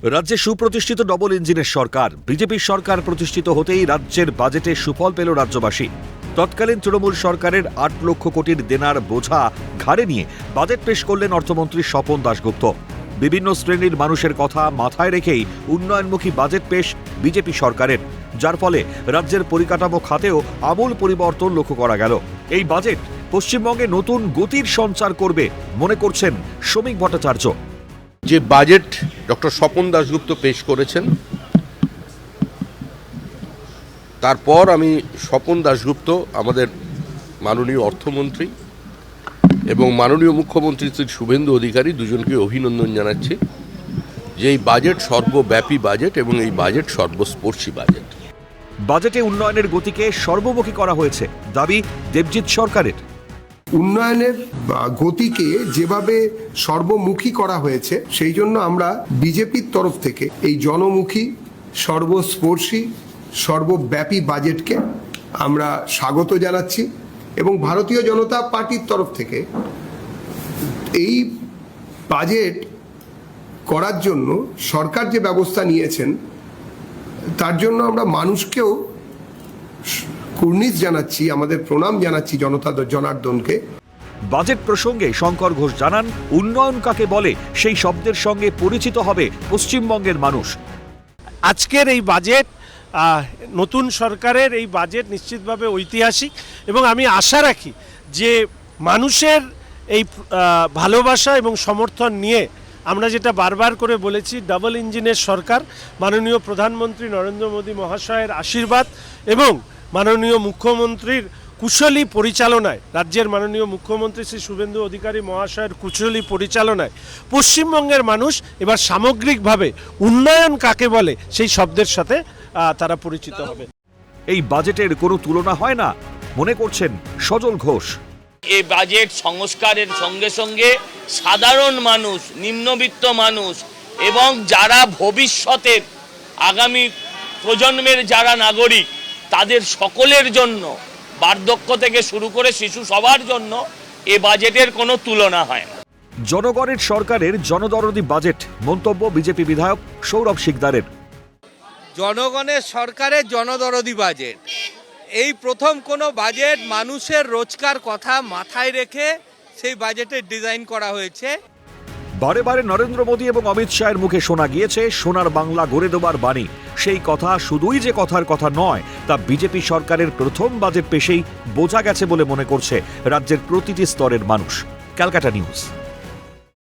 রাজ্যে সুপ্রতিষ্ঠিত ডবল ইঞ্জিনের সরকার, বিজেপির সরকার প্রতিষ্ঠিত হতেই রাজ্যের বাজেটে সুফল পেল রাজ্যবাসী। তৎকালীন তৃণমূল সরকারের ৮ লক্ষ কোটির দেনার বোঝা ঘাড়ে নিয়ে বাজেট পেশ করলেন অর্থমন্ত্রী স্বপন দাশগুপ্ত। বিভিন্ন শ্রেণীর মানুষের কথা মাথায় রেখেই উন্নয়নমুখী বাজেট পেশ বিজেপি সরকারের, যার ফলে রাজ্যের পরিকাঠামো খাতেও আমূল পরিবর্তন লক্ষ্য করা গেল। এই বাজেট পশ্চিমবঙ্গে নতুন গতির সঞ্চার করবে মনে করছেন শ্রমিক ভট্টাচার্য। যে বাজেট ডক্টর স্বপন দাশগুপ্ত পেশ করেছেন, তারপর আমি স্বপন দাশগুপ্ত, আমাদের মাননীয় অর্থমন্ত্রী এবং মাননীয় মুখ্যমন্ত্রী শ্রী শুভেন্দু অধিকারী দুজনকে অভিনন্দন জানাচ্ছি যে এই বাজেট সর্বব্যাপী বাজেট এবং এই বাজেট সর্বস্পর্শী বাজেট। বাজেটে উন্নয়নের গতিকে সর্বমুখী করা হয়েছে দাবি দেবজিৎ সরকারের। উন্নয়নের গতিকে যেভাবে সর্বমুখী করা হয়েছে, সেই জন্য আমরা বিজেপির তরফ থেকে এই জনমুখী, সর্বস্পর্শী, সর্বব্যাপী বাজেটকে আমরা স্বাগত জানাচ্ছি এবং ভারতীয় জনতা পার্টির তরফ থেকে এই বাজেট করার জন্য সরকার যে ব্যবস্থা নিয়েছেন তার জন্য আমরা মানুষকেও কুর্নিশ জানাচ্ছি, আমাদের প্রণাম জানাচ্ছি জনতা জনার্দনকে। বাজেট প্রসঙ্গে শঙ্কর ঘোষ জানান, উন্নয়ন কাকে বলে সেই শব্দের সঙ্গে পরিচিত হবে পশ্চিমবঙ্গের মানুষ। আজকের এই বাজেট, নতুন সরকারের এই বাজেট নিশ্চিতভাবে ঐতিহাসিক এবং আমি আশা রাখি যে মানুষের এই ভালোবাসা এবং সমর্থন নিয়ে আমরা যেটা বারবার করে বলেছি, ডাবল ইঞ্জিনের সরকার, মাননীয় প্রধানমন্ত্রী নরেন্দ্র মোদী মহাশয়ের আশীর্বাদ এবং মাননীয় মুখ্যমন্ত্রীর কুশলী পরিচালনায়, রাজ্যের মাননীয় মুখ্যমন্ত্রী শ্রী শুভেন্দু অধিকারী মহাশয়ের কুশলী পরিচালনায় পশ্চিমবঙ্গের মানুষ এবার সামগ্রিকভাবে উন্নয়ন কাকে বলে সেই শব্দের সাথে তারা পরিচিত হবে। এই বাজেটের কোনো তুলনা হয় না মনে করছেন সজল ঘোষ। এই বাজেট সংস্কারের সঙ্গে সঙ্গে সাধারণ মানুষ, নিম্নবিত্ত মানুষ এবং যারা ভবিষ্যতের আগামী প্রজন্মের যারা নাগরিক, তাদের সকলের জন্য, বার্ধক্য থেকে শুরু করে শিশু সবার জন্য এ বাজেটের কোনো তুলনা হয় না। জনগণের সরকারের জনদরদি বাজেট, মন্তব্য বিজেপি বিধায়ক সৌরভ শিকদারের। জনগণের সরকারের জনদরদি বাজেট, এই প্রথম কোনো বাজেট মানুষের রোজকার কথা মাথায় রেখে সেই বাজেটের ডিজাইন করা হয়েছে। বারে বারে নরেন্দ্র মোদী এবং অমিত শাহের মুখে শোনা গিয়েছে সোনার বাংলা গড়ে দেবার বাণী। সেই কথা শুধুই যে কথার কথা নয়, তা বিজেপি সরকারের প্রথম বাজেট পেশেই বোঝা গেছে বলে মনে করছে রাজ্যের প্রতিটি স্তরের মানুষ। ক্যালকাটা নিউজ।